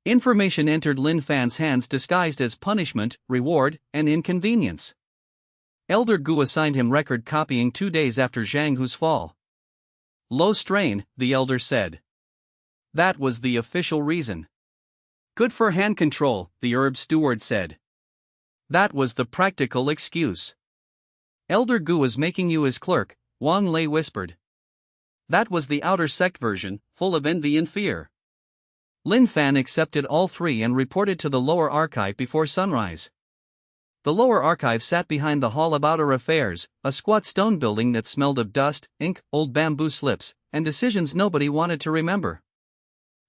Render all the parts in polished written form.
Information entered Lin Fan's hands disguised as punishment, reward, and inconvenience. Elder Gu assigned him record copying 2 days after Zhang Hu's fall. Low strain, the elder said. That was the official reason. Good for hand control, the herb steward said. That was the practical excuse. Elder Gu is making you his clerk, Wang Lei whispered. That was the outer sect version, full of envy and fear. Lin Fan accepted all three and reported to the lower archive before sunrise. The lower archive sat behind the hall of outer affairs, a squat stone building that smelled of dust, ink, old bamboo slips, and decisions nobody wanted to remember.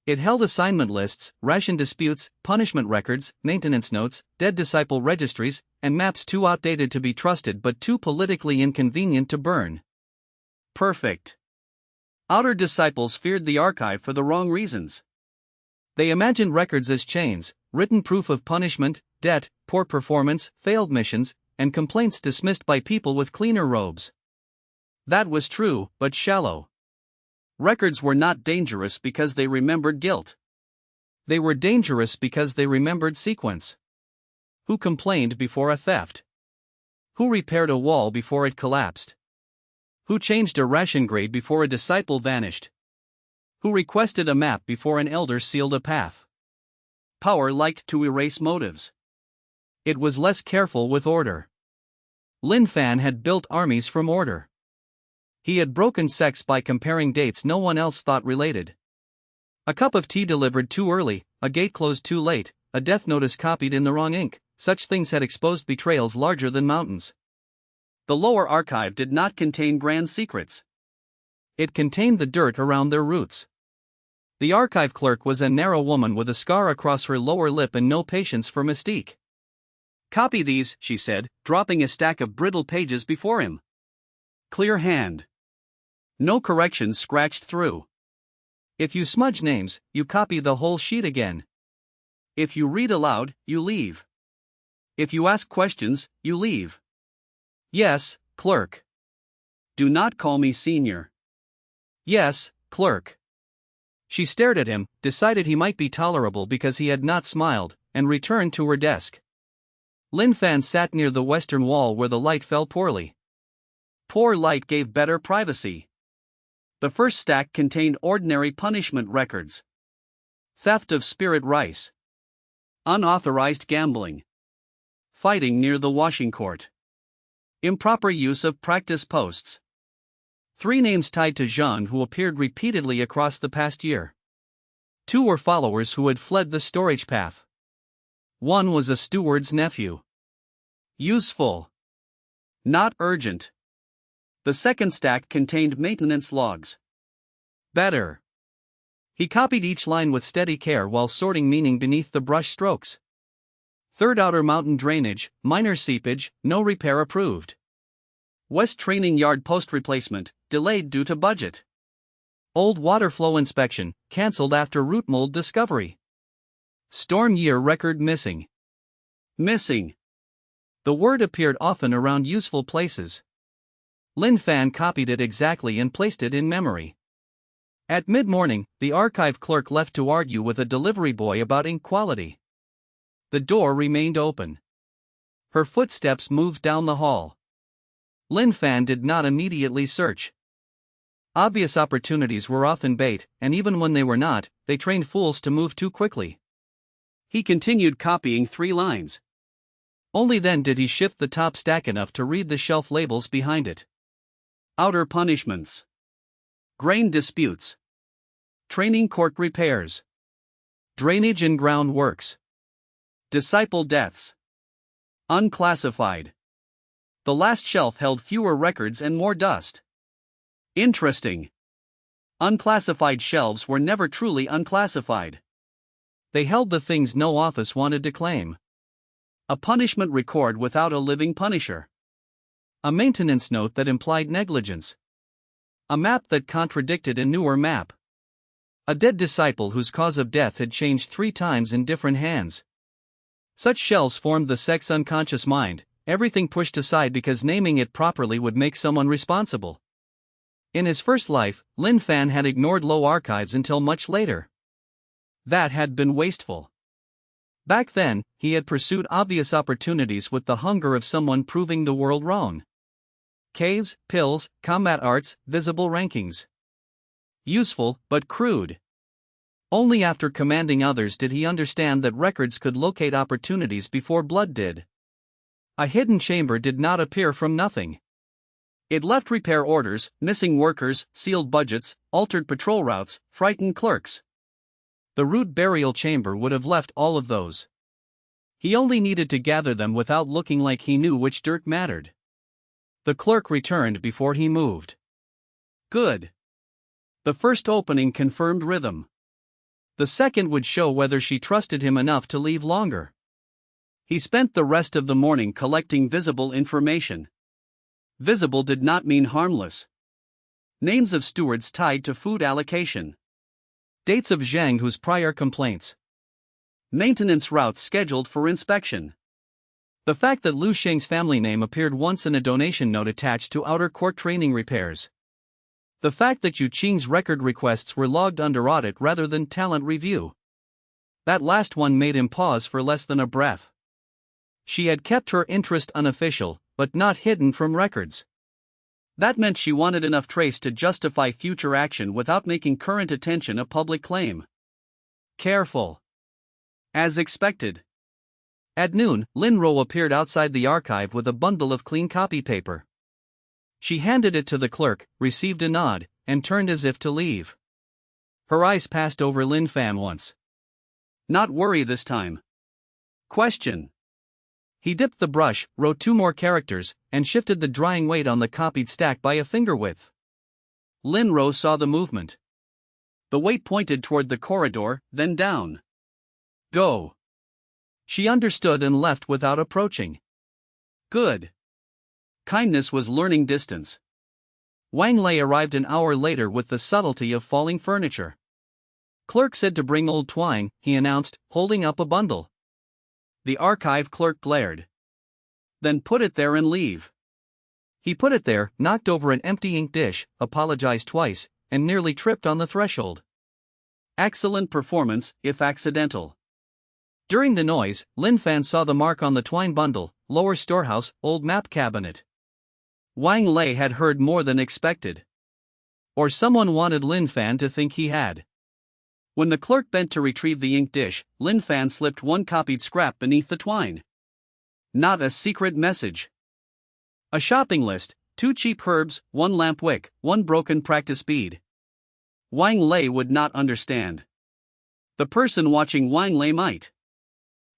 It held assignment lists, ration disputes, punishment records, maintenance notes, dead disciple registries, and maps too outdated to be trusted but too politically inconvenient to burn. Perfect. Outer disciples feared the archive for the wrong reasons. They imagined records as chains, written proof of punishment, debt, poor performance, failed missions, and complaints dismissed by people with cleaner robes. That was true, but shallow. Records were not dangerous because they remembered guilt. They were dangerous because they remembered sequence. Who complained before a theft? Who repaired a wall before it collapsed? Who changed a ration grade before a disciple vanished? Who requested a map before an elder sealed a path? Power liked to erase motives. It was less careful with order. Lin Fan had built armies from order. He had broken sects by comparing dates no one else thought related. A cup of tea delivered too early, a gate closed too late, a death notice copied in the wrong ink, such things had exposed betrayals larger than mountains. The lower archive did not contain grand secrets. It contained the dirt around their roots. The archive clerk was a narrow woman with a scar across her lower lip and no patience for mystique. Copy these, she said, dropping a stack of brittle pages before him. Clear hand. No corrections scratched through. If you smudge names, you copy the whole sheet again. If you read aloud, you leave. If you ask questions, you leave. Yes, clerk. Do not call me senior. Yes, clerk. She stared at him, decided he might be tolerable because he had not smiled, and returned to her desk. Lin Fan sat near the western wall where the light fell poorly. Poor light gave better privacy. The first stack contained ordinary punishment records. Theft of spirit rice. Unauthorized gambling. Fighting near the washing court. Improper use of practice posts. 3 names tied to Zhang who appeared repeatedly across the past year. 2 were followers who had fled the storage path. 1 was a steward's nephew. Useful. Not urgent. The second stack contained maintenance logs. Better. He copied each line with steady care while sorting meaning beneath the brush strokes. Third outer mountain drainage, minor seepage, no repair approved. West training yard post replacement, delayed due to budget. Old water flow inspection, cancelled after root mold discovery. Storm year record missing. Missing. The word appeared often around useful places. Lin Fan copied it exactly and placed it in memory. At mid-morning, the archive clerk left to argue with a delivery boy about ink quality. The door remained open. Her footsteps moved down the hall. Lin Fan did not immediately search. Obvious opportunities were often bait, and even when they were not, they trained fools to move too quickly. He continued copying 3 lines. Only then did he shift the top stack enough to read the shelf labels behind it. Outer punishments. Grain disputes. Training court repairs. Drainage and ground works. Disciple deaths. Unclassified. The last shelf held fewer records and more dust. Interesting. Unclassified shelves were never truly unclassified. They held the things no office wanted to claim. A punishment record without a living punisher. A maintenance note that implied negligence. A map that contradicted a newer map. A dead disciple whose cause of death had changed 3 times in different hands. Such shelves formed the sect's unconscious mind, everything pushed aside because naming it properly would make someone responsible. In his first life, Lin Fan had ignored low archives until much later. That had been wasteful. Back then, he had pursued obvious opportunities with the hunger of someone proving the world wrong. Caves, pills, combat arts, visible rankings. Useful, but crude. Only after commanding others did he understand that records could locate opportunities before blood did. A hidden chamber did not appear from nothing. It left repair orders, missing workers, sealed budgets, altered patrol routes, frightened clerks. The root burial chamber would have left all of those. He only needed to gather them without looking like he knew which dirt mattered. The clerk returned before he moved. Good. The first opening confirmed rhythm. The second would show whether she trusted him enough to leave longer. He spent the rest of the morning collecting visible information. Visible did not mean harmless. Names of stewards tied to food allocation. Dates of Xianxu's prior complaints. Maintenance routes scheduled for inspection. The fact that Lu Sheng's family name appeared once in a donation note attached to outer court training repairs. The fact that Yu Qing's record requests were logged under audit rather than talent review. That last one made him pause for less than a breath. She had kept her interest unofficial, but not hidden from records. That meant she wanted enough trace to justify future action without making current attention a public claim. Careful. As expected. At noon, Lin Ro appeared outside the archive with a bundle of clean copy paper. She handed it to the clerk, received a nod, and turned as if to leave. Her eyes passed over Lin Fan once. Not worry this time. Question. He dipped the brush, wrote 2 more characters, and shifted the drying weight on the copied stack by a finger width. Lin Ro saw the movement. The weight pointed toward the corridor, then down. Go. She understood and left without approaching. Good. Kindness was learning distance. Wang Lei arrived an hour later with the subtlety of falling furniture. Clerk said to bring old twine, he announced, holding up a bundle. The archive clerk glared. Then put it there and leave. He put it there, knocked over an empty ink dish, apologized twice, and nearly tripped on the threshold. Excellent performance, if accidental. During the noise, Lin Fan saw the mark on the twine bundle, lower storehouse, old map cabinet. Wang Lei had heard more than expected. Or someone wanted Lin Fan to think he had. When the clerk bent to retrieve the ink dish, Lin Fan slipped 1 copied scrap beneath the twine. Not a secret message. A shopping list, 2 cheap herbs, 1 lamp wick, 1 broken practice bead. Wang Lei would not understand. The person watching Wang Lei might.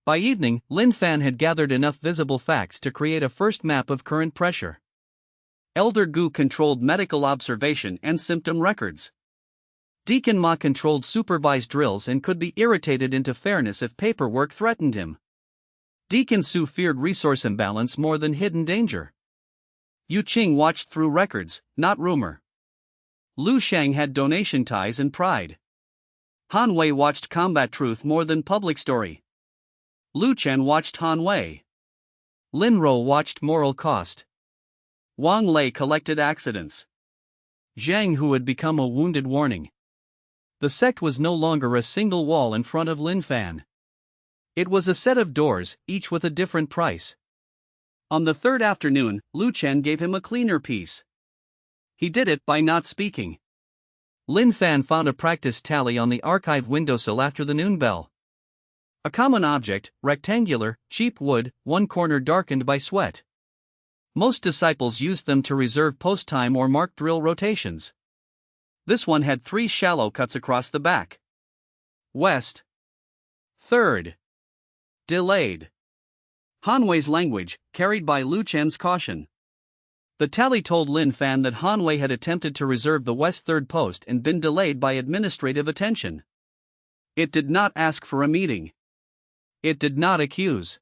By evening, Lin Fan had gathered enough visible facts to create a first map of current pressure. Elder Gu controlled medical observation and symptom records. Deacon Ma controlled supervised drills and could be irritated into fairness if paperwork threatened him. Deacon Su feared resource imbalance more than hidden danger. Yu Qing watched through records, not rumor. Lu Sheng had donation ties and pride. Han Wei watched combat truth more than public story. Lu Chen watched Han Wei. Lin Ro watched moral cost. Wang Lei collected accidents. Zhang Hu had become a wounded warning. The sect was no longer a single wall in front of Lin Fan. It was a set of doors, each with a different price. On the 3rd afternoon, Lu Chen gave him a cleaner piece. He did it by not speaking. Lin Fan found a practice tally on the archive windowsill after the noon bell. A common object, rectangular, cheap wood, 1 corner darkened by sweat. Most disciples used them to reserve post time or mark drill rotations. This one had 3 shallow cuts across the back. West. 3rd. Delayed. Han Wei's language, carried by Lu Chen's caution. The tally told Lin Fan that Han Wei had attempted to reserve the West 3rd post and been delayed by administrative attention. It did not ask for a meeting. It did not accuse.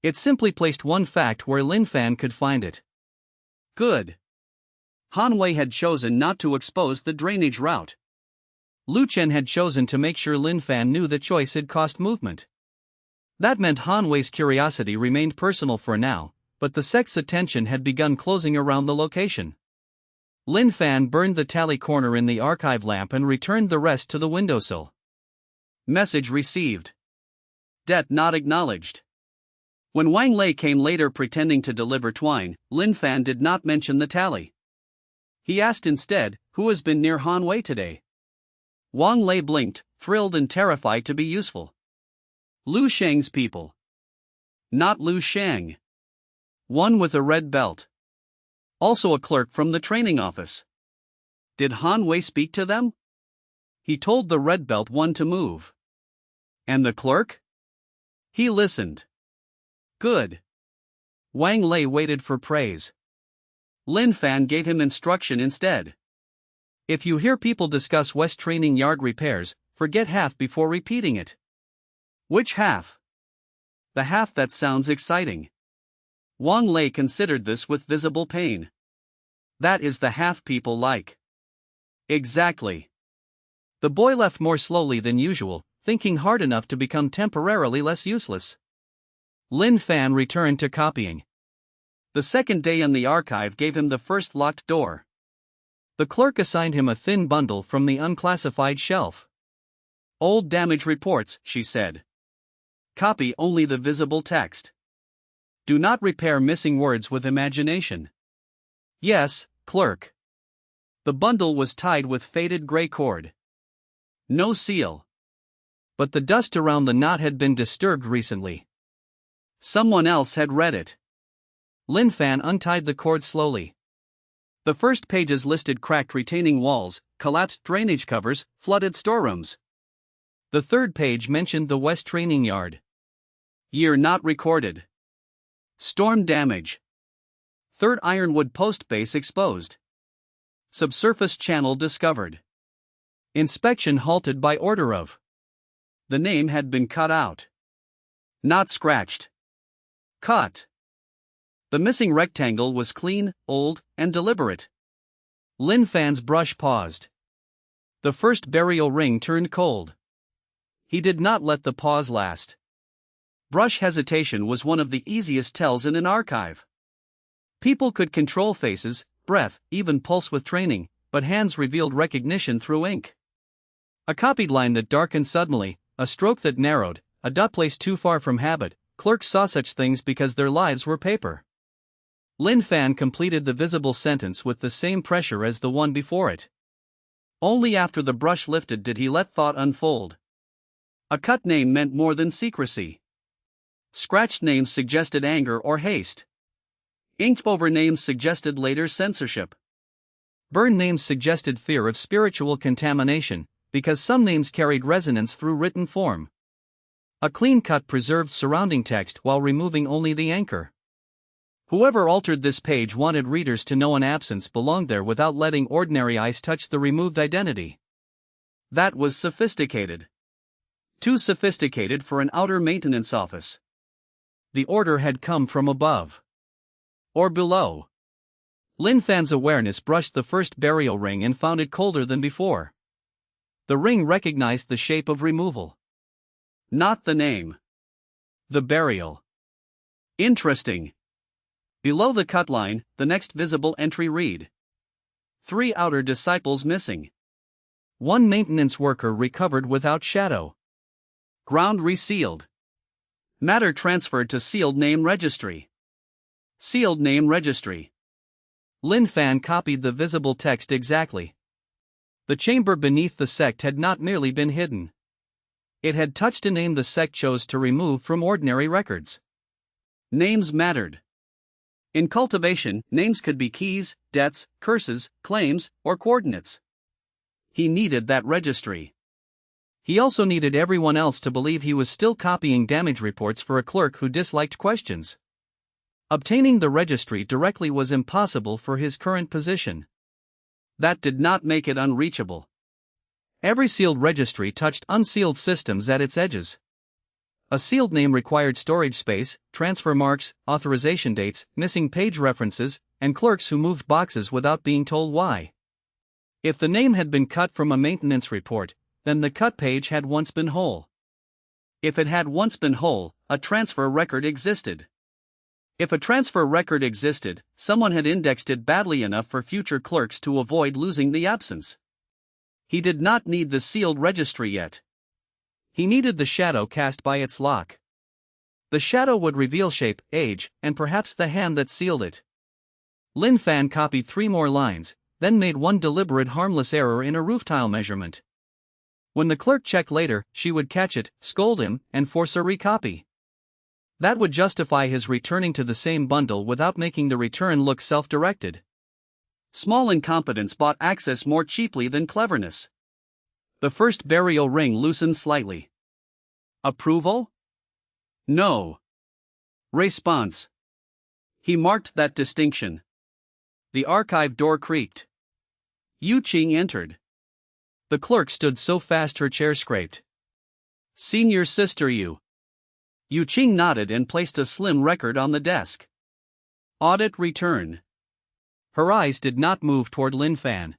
It simply placed one fact where Lin Fan could find it. Good. Han Wei had chosen not to expose the drainage route. Lu Chen had chosen to make sure Lin Fan knew the choice had cost movement. That meant Han Wei's curiosity remained personal for now, but the sect's attention had begun closing around the location. Lin Fan burned the tally corner in the archive lamp and returned the rest to the windowsill. Message received. Debt not acknowledged. When Wang Lei came later pretending to deliver twine, Lin Fan did not mention the tally. He asked instead, "Who has been near Han Wei today?" Wang Lei blinked, thrilled and terrified to be useful. Lu Sheng's people. Not Lu Sheng. One with a red belt. Also a clerk from the training office. Did Han Wei speak to them? He told the red belt one to move. And the clerk? He listened. Good. Wang Lei waited for praise. Lin Fan gave him instruction instead. If you hear people discuss West Training Yard repairs, forget half before repeating it. Which half? The half that sounds exciting. Wang Lei considered this with visible pain. That is the half people like. Exactly. The boy left more slowly than usual, thinking hard enough to become temporarily less useless. Lin Fan returned to copying. The second day in the archive gave him the first locked door. The clerk assigned him a thin bundle from the unclassified shelf. Old damage reports, she said. Copy only the visible text. Do not repair missing words with imagination. Yes, clerk. The bundle was tied with faded gray cord. No seal. But the dust around the knot had been disturbed recently. Someone else had read it. Lin Fan untied the cord slowly. The first pages listed cracked retaining walls, collapsed drainage covers, flooded storerooms. The third page mentioned the West Training Yard. Year not recorded. Storm damage. Third ironwood post base exposed. Subsurface channel discovered. Inspection halted by order of. The name had been cut out. Not scratched. Cut. The missing rectangle was clean, old, and deliberate. Lin Fan's brush paused. The first burial ring turned cold. He did not let the pause last. Brush hesitation was one of the easiest tells in an archive. People could control faces, breath, even pulse with training, but hands revealed recognition through ink. A copied line that darkened suddenly, a stroke that narrowed, a dot placed too far from habit. Clerks saw such things because their lives were paper. Lin Fan completed the visible sentence with the same pressure as the one before it. Only after the brush lifted did he let thought unfold. A cut name meant more than secrecy. Scratched names suggested anger or haste. Inked over names suggested later censorship. Burned names suggested fear of spiritual contamination, because some names carried resonance through written form. A clean cut preserved surrounding text while removing only the anchor. Whoever altered this page wanted readers to know an absence belonged there without letting ordinary eyes touch the removed identity. That was sophisticated. Too sophisticated for an outer maintenance office. The order had come from above. Or below. Lin Fan's awareness brushed the first burial ring and found it colder than before. The ring recognized the shape of removal. Not the name. The burial. Interesting. Below the cut line, the next visible entry read. 3 outer disciples missing. 1 maintenance worker recovered without shadow. Ground resealed. Matter transferred to sealed name registry. Sealed name registry. Lin Fan copied the visible text exactly. The chamber beneath the sect had not merely been hidden. It had touched a name the sect chose to remove from ordinary records. Names mattered. In cultivation, names could be keys, debts, curses, claims, or coordinates. He needed that registry. He also needed everyone else to believe he was still copying damage reports for a clerk who disliked questions. Obtaining the registry directly was impossible for his current position. That did not make it unreachable. Every sealed registry touched unsealed systems at its edges. A sealed name required storage space, transfer marks, authorization dates, missing page references, and clerks who moved boxes without being told why. If the name had been cut from a maintenance report, then the cut page had once been whole. If it had once been whole, a transfer record existed. If a transfer record existed, someone had indexed it badly enough for future clerks to avoid losing the absence. He did not need the sealed registry yet. He needed the shadow cast by its lock. The shadow would reveal shape, age, and perhaps the hand that sealed it. Lin Fan copied 3 more lines, then made one deliberate harmless error in a roof tile measurement. When the clerk checked later, she would catch it, scold him, and force a recopy. That would justify his returning to the same bundle without making the return look self-directed. Small incompetence bought access more cheaply than cleverness. The first burial ring loosened slightly. Approval? No. Response. He marked that distinction. The archive door creaked. Yu-Ching entered. The clerk stood so fast her chair scraped. Senior sister Yu-Ching nodded and placed a slim record on the desk. Audit return. Her eyes did not move toward Lin Fan.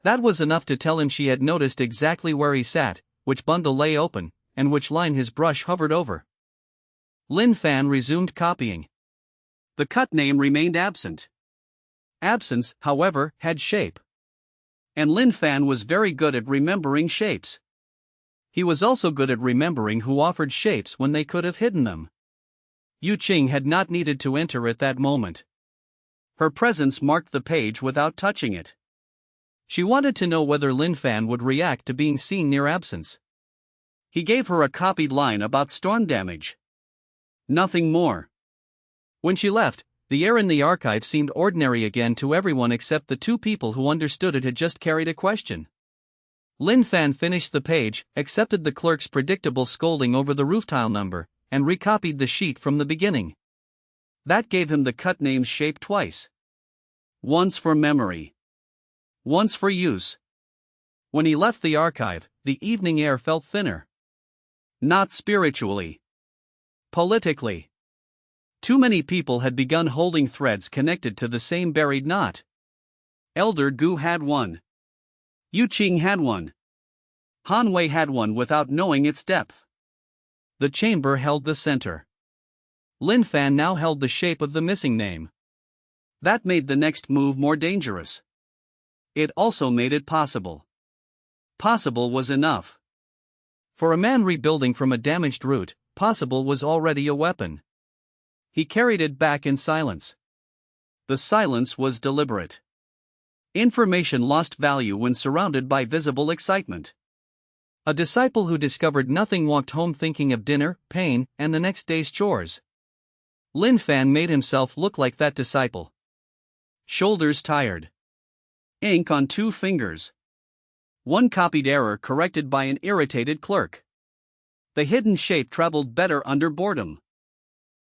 That was enough to tell him she had noticed exactly where he sat, which bundle lay open, and which line his brush hovered over. Lin Fan resumed copying. The cut name remained absent. Absence, however, had shape. And Lin Fan was very good at remembering shapes. He was also good at remembering who offered shapes when they could have hidden them. Yu-Ching had not needed to enter at that moment. Her presence marked the page without touching it. She wanted to know whether Lin Fan would react to being seen near absence. He gave her a copied line about storm damage. Nothing more. When she left, the air in the archive seemed ordinary again to everyone except the 2 people who understood it had just carried a question. Lin Fan finished the page, accepted the clerk's predictable scolding over the roof tile number, and recopied the sheet from the beginning. That gave him the cut name's shape twice. Once for memory. Once for use. When he left the archive, the evening air felt thinner. Not spiritually. Politically. Too many people had begun holding threads connected to the same buried knot. Elder Gu had one. Yu-Ching had one. Han Wei had one without knowing its depth. The chamber held the center. Lin Fan now held the shape of the missing name. That made the next move more dangerous. It also made it possible. Possible was enough. For a man rebuilding from a damaged root, possible was already a weapon. He carried it back in silence. The silence was deliberate. Information lost value when surrounded by visible excitement. A disciple who discovered nothing walked home thinking of dinner, pain, and the next day's chores. Lin Fan made himself look like that disciple. Shoulders tired. Ink on 2 fingers. One copied error corrected by an irritated clerk. The hidden shape traveled better under boredom.